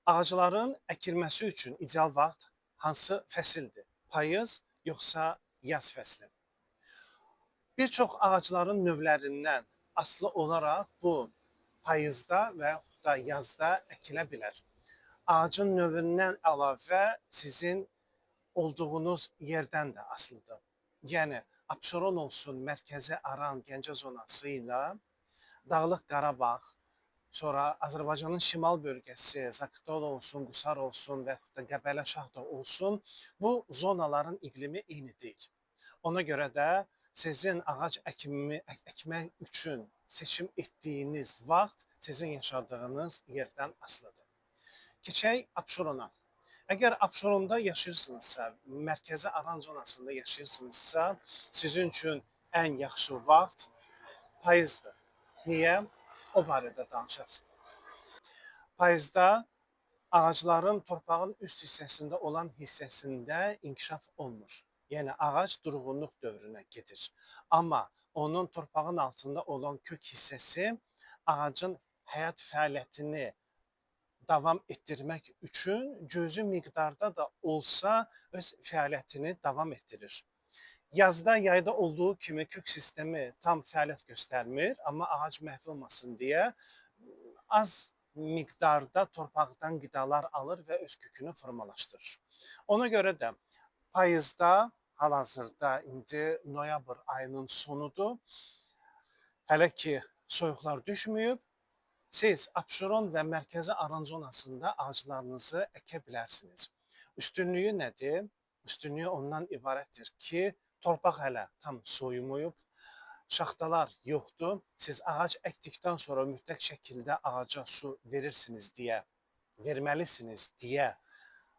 Ağacların əkilməsi üçün ideal vaxt hansı fəsildir? Payız yoxsa yaz fəsli? Bir çox ağacların növlərindən asılı olaraq bu payızda və yaxud da yazda əkilə bilər. Ağacın növündən əlavə sizin olduğunuz yerdən də asılıdır. Yəni Abşeron olsun, Mərkəzi Aran, Gəncə zonası ilə Dağlıq Qarabağ, sonra Azərbaycanın şimal bölgəsi, Zaqatala olsun, Qusar olsun və yaxud da Qəbələ Şahda olsun, bu zonaların iqlimi eyni deyil. Ona görə də sizin ağac əkmək üçün seçim etdiyiniz vaxt sizin yaşadığınız yerdən asılıdır. Keçək Abşerona. Əgər Abşeronda yaşayırsınızsa, Mərkəzi Aran zonasında yaşayırsınızsa, sizin üçün ən yaxşı vaxt payızdır. Niyə? O barədə danışaq. Payızda ağacların torpağın üst hissəsində olan hissəsində inkişaf olmur. Yəni ağac durğunluq dövrünə gedir. Amma onun torpağın altında olan kök hissəsi ağacın həyat fəaliyyətini davam etdirmək üçün cüzi miqdarda da olsa öz fəaliyyətini davam etdirir. Yazda, yayda olduğu kimi kök sistemi tam fəaliyyət göstərmir, amma ağac məhv olmasın deyə az miqdarda torpaqdan qidalar alır və öz kökünü formalaşdırır. Ona görə də payızda, hal-hazırda indi noyabr ayının sonudur, hələ ki soyuqlar düşməyib, siz Abşeron və Mərkəzi Aran zonasında ağaclarınızı əkə bilərsiniz. Üstünlüyü nədir? Üstünlüyü ondan ibarətdir ki, torpaq hələ tam soyumayıb, şaxtalar yoxdur. Siz ağac əkdikdən sonra mütləq şəkildə ağaca su verirsiniz deyə, verməlisiniz deyə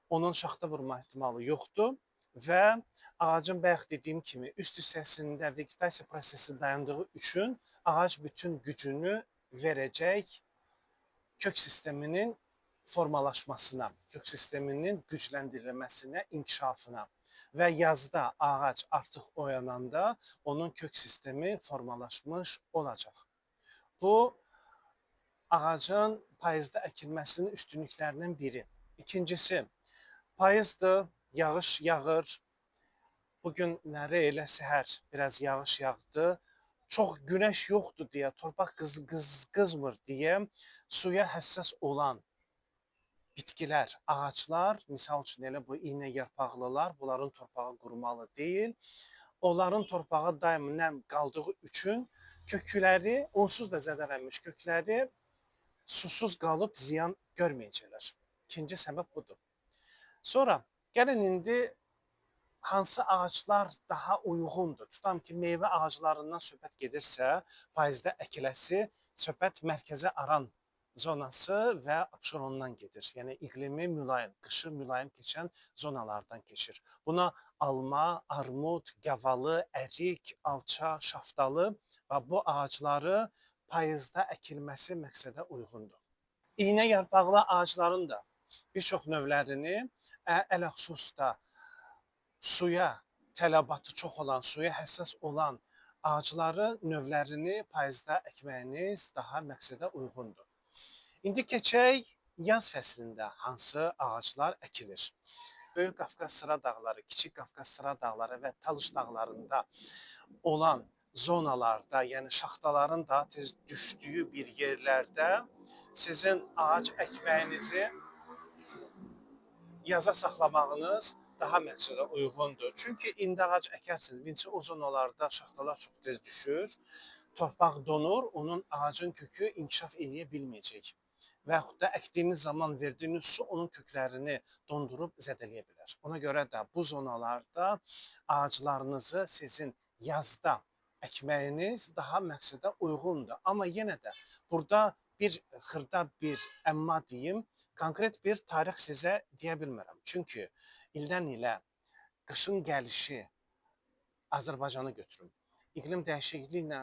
onun şaxta vurma ehtimalı yoxdur və ağacın bayaq dediyim kimi üst hissəsində vegetasiya prosesi dayandığı üçün ağac bütün gücünü verəcək kök sisteminin formalaşmasına, kök sisteminin gücləndirilməsinə, inkişafına və yazda ağac artıq oyananda onun kök sistemi formalaşmış olacaq. Bu, ağacın payızda əkilməsinin üstünlüklərindən biri. İkincisi, payızdır, yağış yağır. Bugünləri elə səhər biraz yağış yağdı. Çox günəş yoxdur deyə, torpaq qızmır deyə suya həssas olan bitkilər, ağaclar, misal üçün elə bu iynə yarpaqlılar, bunların torpağı qurumalı deyil. Onların torpağı daim nəm qaldığı üçün kökləri, onsuz da zədələnmiş kökləri susuz qalıb ziyan görməyəcəklər. İkinci səbəb budur. Sonra gəlin indi hansı ağaclar daha uyğundur? Tutam ki, meyvə ağaclarından söhbət gedirsə, payızda əkiləsi, söhbət Mərkəzi Aran zonası və Abşerondan gedir. Yəni iqlimi mülayim, qışı mülayim keçən zonalardan keçir. Buna alma, armud, gavalı, ərik, alça, şaftalı və bu ağacları payızda əkilməsi məqsədə uyğundur. İynə yarpaqlı ağacların da bir çox növlərini ələxüsus da suya tələbatı çox olan, suya həssas olan ağacları növlərini payızda əkməyiniz daha məqsədə uyğundur. İndi keçək yaz fəslində hansı ağaclar əkilir. Böyük Qafqaz Sıra dağları, Kiçik Qafqaz Sıra dağları və Talış dağlarında olan zonalarda, yəni şaxtaların daha tez düşdüyü bir yerlərdə sizin ağac əkməyinizi yaza saxlamağınız daha məqsədə uyğundur. Çünki indi ağac əkərsiniz, birinci o zonalarda şaxtalar çox tez düşür, torpaq donur, onun ağacın kökü inkişaf edə bilməyəcək. Və yaxud da əkdiyiniz zaman verdiyiniz su onun köklərini dondurub zədələyə bilər. Ona görə də bu zonalarda ağaclarınızı sizin yazda əkməyiniz daha məqsədə uyğundur. Amma yenə də burada bir xırda bir əmma deyim, konkret bir tarix sizə deyə bilmirəm. Çünki ildən ilə qışın gəlişi Azərbaycanı götürün. İqlim dəyişikliyi ilə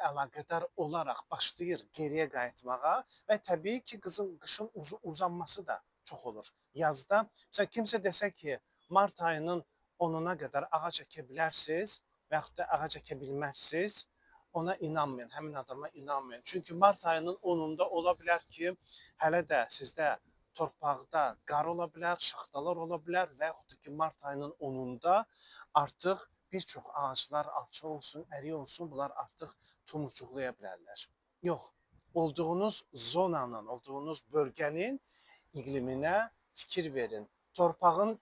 əlaqədar olaraq başlayır geriyə qayıtmağa və təbii ki, qışın uzanması da çox olur. Yazda, məsələn, kimsə desə ki, mart ayının 10-una qədər ağac əkə bilərsiniz və yaxud da ağac əkə bilməzsiniz, ona inanmayın, həmin adama inanmayın. Çünki mart ayının 10-unda ola bilər ki, hələ də sizdə torpaqda qar ola bilər, şaxtalar ola bilər və yaxud da ki, mart ayının 10-da artıq bir çox ağaclar alça olsun, ərik olsun, bunlar artıq tumurcuqlaya bilərlər. Yox, olduğunuz zonanın, olduğunuz bölgənin iqliminə fikir verin. Torpağın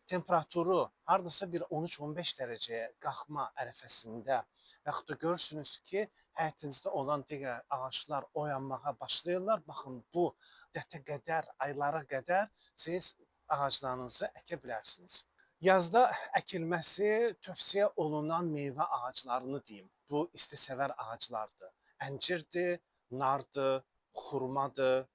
temperaturu hardasa bir 13-15 dərəcəyə qalxma ərəfəsində və yaxud da görürsünüz ki, həyətinizdə olan digər ağaclar oyanmağa başlayırlar. Baxın, bu dətə qədər, aylara qədər siz ağaclarınızı əkə bilərsiniz. Yazda əkilməsi tövsiyə olunan meyvə ağaclarını deyim. Bu istisevər ağaclardır. Əncirdir, nardır, xurmadır.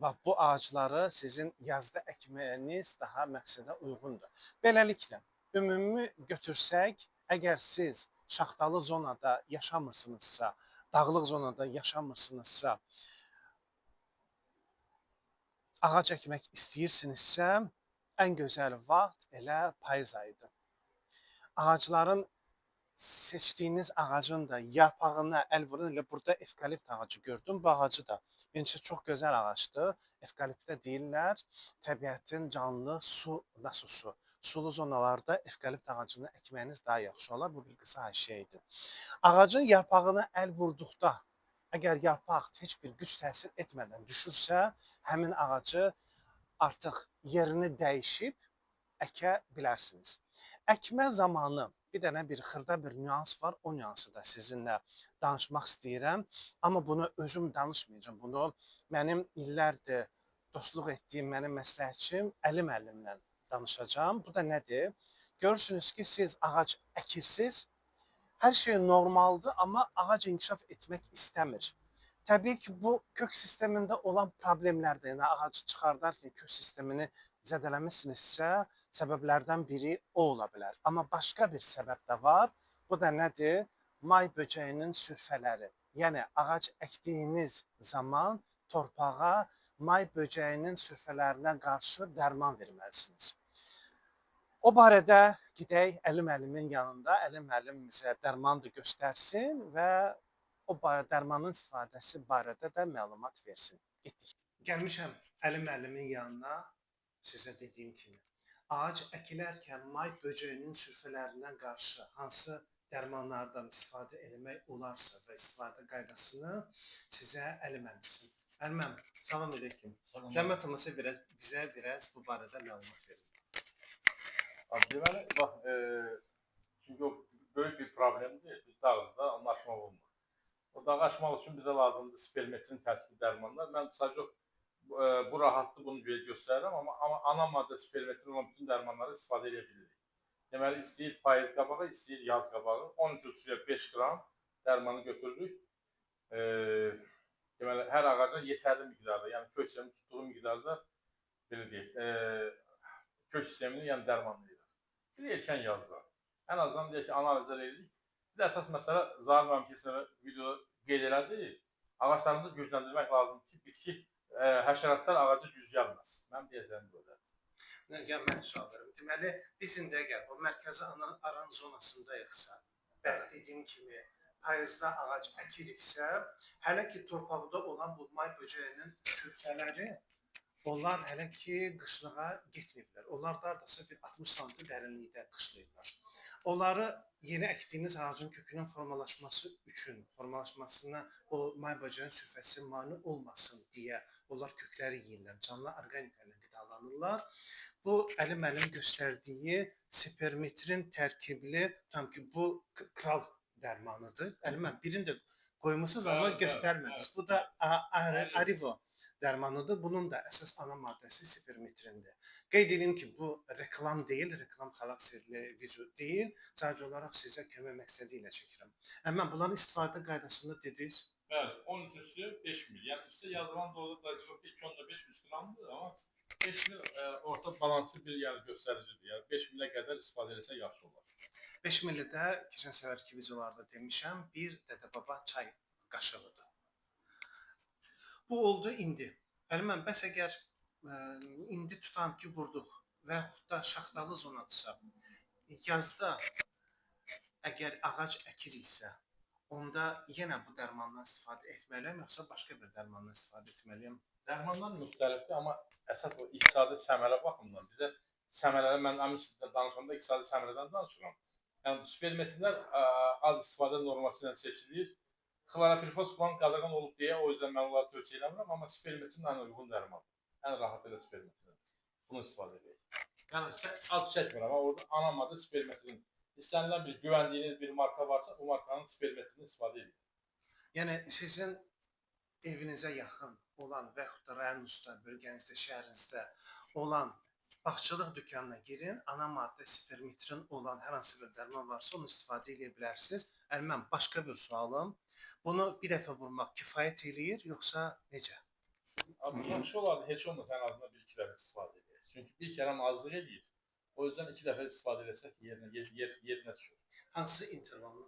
Bax, bu ağacları sizin yazda əkməyiniz daha məqsədə uyğundur. Beləliklə, ümumi götürsək, əgər siz şaxtalı zonada yaşamırsınızsa, dağlıq zonada yaşamırsınızsa, ağac əkmək istəyirsinizsə, ən gözəl vaxt elə payız ayıdır. Ağacların seçdiyiniz ağacın da yarpağına əl vurun. Elə burada evkalipt ağacı gördüm. Bu ağacı da məncə çox gözəl ağacdır. Evkaliptə deyirlər, təbiətin canlı su nasusu. Sulu zonalarda evkalipt ağacını əkməyiniz daha yaxşı olar. Bu bir qısa həşiyə idi. Ağacın yarpağına əl vurduqda, əgər yarpaq heç bir güc təsir etmədən düşürsə, həmin ağacı artıq yerini dəyişib əkə bilərsiniz. Əkmə zamanı bir dənə xırda bir nüans var. O nüansı da sizinlə danışmaq istəyirəm. Amma bunu özüm danışmayacağım. Bunu mənim illərdir dostluq etdiyim mənim məsləhətçim Əli müəllimlə danışacağım. Bu da nədir? Görürsünüz ki, siz ağac əkirsiniz. Hər şey normaldır, amma ağac inkişaf etmək istəmir. Təbii ki, bu kök sistemində olan problemlərdir. Yəni ağacı çıxardarkən kök sistemini zədələmisinizsə, səbəblərdən biri o ola bilər. Amma başqa bir səbəb də var. Bu da nədir? May böcəyinin sürfələri. Yəni ağac əkdiyiniz zaman torpağa may böcəyinin sürfələrinə qarşı dərman verməlisiniz. O barədə gedək Əli müəllimin yanında. Əli müəllim bizə dərmanı da göstərsin və o dərmanın istifadəsi barədə də məlumat versin. Getdik. Gəlmişəm Əli müəllimin yanına, sizə dediyim kimi. Ağac əkilərkən may böcəyinin sürfələrinə qarşı hansı dərmanlardan istifadə etmək olarsa və istifadə qaydasını sizə Əli müəllim desin. Əli müəllim, salam aleyküm. Zəhmət olmasa bizə biraz bu barədə məlumat verin. Deməli, bax, çünki o böyük bir problemdir. Bir dağda anlaşmaq olmur. O dağı aşmaq üçün bizə lazımdır spermetrin tərkibli dərmanlar. Mən sadəcə bu rahatlı bunu göstərirəm, amma ana maddə spermetrin olan bütün dərmanları istifadə edə bilirik. Deməli, istəyir payız qabağı, istəyir yaz qabağı. 12 suya 5 qram dərmanı götürürük. Deməli, hər ağacdan yetərli miqdarda, yəni kök sistemini tutduğu miqdarda belə deyək, kök sistemini, yəni dərmanlayırıq. Bir də erkən yazda. Ən azından deyək ki, analizlər edirik. Bir də əsas məsələ, Zahir müəllim keçən video qeyd elədi, ağaclarımızı gücləndirmək lazımdır ki, bitki həşəratlar ağacı güc gəlməz. Mənim deyəcəyim budur. Yəni, mən sual verirəm. Deməli, biz indi əgər bu mərkəzi aran zonasındayıqsa, bəli dediyim kimi, payızda ağac əkiriksə, hələ ki torpaqda olan bu may böcəyinin sürfələri, onlar hələ ki qışlığa getməyiblər. Onlar da hardasa bir 60 sm dərinlikdə qışlayırlar. Onları yeni əkdiyiniz ağacın kökünün formalaşmasına o may böcəyinin sürfəsi mane olmasın deyə onlar kökləri yeyirlər. Canlı orqanika ilə qidalanırlar. Bu Əli müəllim göstərdiyi spermetrin tərkibli, tam ki bu kral dərmanıdır. Əli müəllim birini də qoymusunuz, amma göstərmədiniz. Bu da Arivo dərmanıdır. Bunun da əsas ana maddəsi spermetrindir. Qeyd edeyim ki, bu reklam deyil, reklam xarakterli video deyil. Sadəcə olaraq sizə kömək məqsədi ilə çəkirəm. Mən bunların istifadə qaydasını dediniz. Bəli, 10 litrə 5 ml. Yəni üstə yazılan dozda da 2.5 qramdır, amma 5 ml orta balanslı bir göstəricidir. Yəni 5 ml-ə qədər istifadə etsə yaxşı olar. 5 ml də keçən səfərki videolarda demişəm, bir dədə-baba çay qaşığıdır. Bu oldu indi. Əli müəllim, bəs əgər indi tutam ki, vurduq və yaxud da şaxtalı zonadırsa, yazda əgər ağac əkiriksə, onda yenə bu dərmandan istifadə etməliyəm, yoxsa başqa bir dərmandan istifadə etməliyəm? Dərmanlar müxtəlifdir, amma əsas o iqtisadi səmərə baxımından bizə səmərələri mən həmin sizlə danışanda iqtisadi səmərədən danışıram. Yəni supermetinlər az istifadə norması ilə seçilir. Xlorpirifos falan qadağan olub deyə o yüzden mən onları tövsiyə eləmirəm, amma supermetin ən uyğun dərman. Ən rahat elə supermetin. Bunu istifadə edək. Yəni az çəkmir, amma orada ana maddə supermetin. İstənilən bir güvəndiyiniz bir marka varsa, o markanın supermetini istifadə edin. Yəni sizin evinizə yaxın olan və yaxud da rayon üstə bölgənizdə, şəhərinizdə olan bağçılıq dükanına girin, ana maddə spermitrin olan hər hansı bir dərman varsa onu istifadə edə bilərsiniz. Mən başqa bir sualım. Bunu bir dəfə vurmaq kifayət eləyir, yoxsa necə? Abi yaxşı olardı heç olmasa ən azından bir iki dəfə istifadə edək. Çünki bir kərəm azlıq eləyir. O yüzden iki dəfə istifadə etsək yerinə düşür. Hansı intervalla?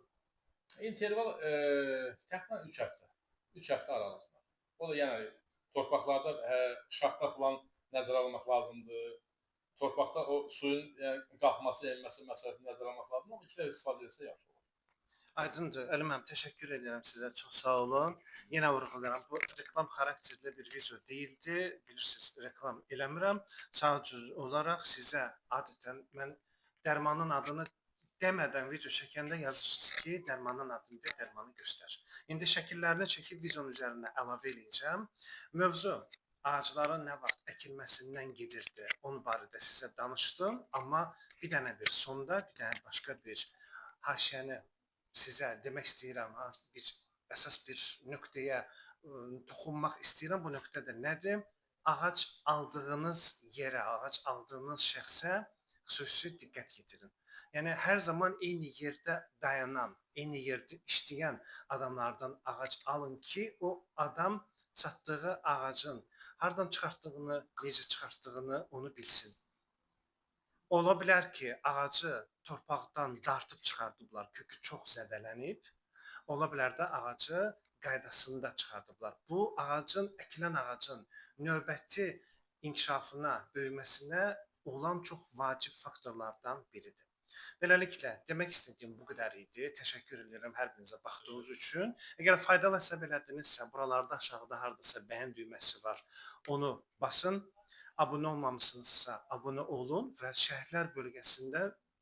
İnterval təxminən 3 həftə. 3 həftə aralığında. O da yəni torpaqlarda şaxta falan nəzərə almaq lazımdır. Torpaqda o suyun qalxması, enməsi məsələsini nəzərə almaq lazımdır. Amma iki dəfə istifadə etsə yaxşı olur. Aydındır. Əli müəllim, təşəkkür edirəm sizə. Çox sağ olun. Yenə vurğulayıram. Bu reklam xarakterli bir video deyildi. Bilirsiniz, reklam eləmirəm. Sadəcə olaraq sizə adətən mən dərmanın adını demədən video çəkəndə yazırsınız ki, dərmanın adını de, dərmanı göstər. İndi şəkillərini çəkib videonun üzərinə əlavə edəcəm. Mövzu ağacların nə vaxt əkilməsindən gedirdi, onun barədə sizə danışdım. Amma bir dənə bir sonda, bir dənə başqa bir haşiyəni sizə demək istəyirəm, əsas bir nöqtəyə toxunmaq istəyirəm. Bu nöqtə də nədir? Ağac aldığınız yerə, ağac aldığınız şəxsə xüsusi diqqət yetirin. Yəni hər zaman eyni yerdə dayanan, eyni yerdə işləyən adamlardan ağac alın ki, o adam satdığı ağacın hardan çıxartdığını, necə çıxartdığını onu bilsin. Ola bilər ki, ağacı torpaqdan dartıb çıxardıblar, kökü çox zədələnib. Ola bilər də ağacı qaydasında çıxardıblar. Bu ağacın, əkilən ağacın növbəti inkişafına, böyüməsinə olan çox vacib faktorlardan biridir. Beləliklə, demək istədiyim bu qədər idi. Təşəkkür edirəm hər birinizə baxdığınız üçün. Əgər faydalı hesab elədinizsə, buralarda aşağıda hardasa bəyən düyməsi var. Onu basın. Abunə olmamışsınızsa, abunə olun və şərhlər bölgəsində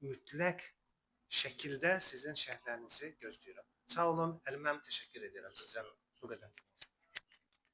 mütləq şəkildə sizin şərhlərinizi gözləyirəm. Sağ olun, Əli müəllim, təşəkkür edirəm sizə. Bu qədər.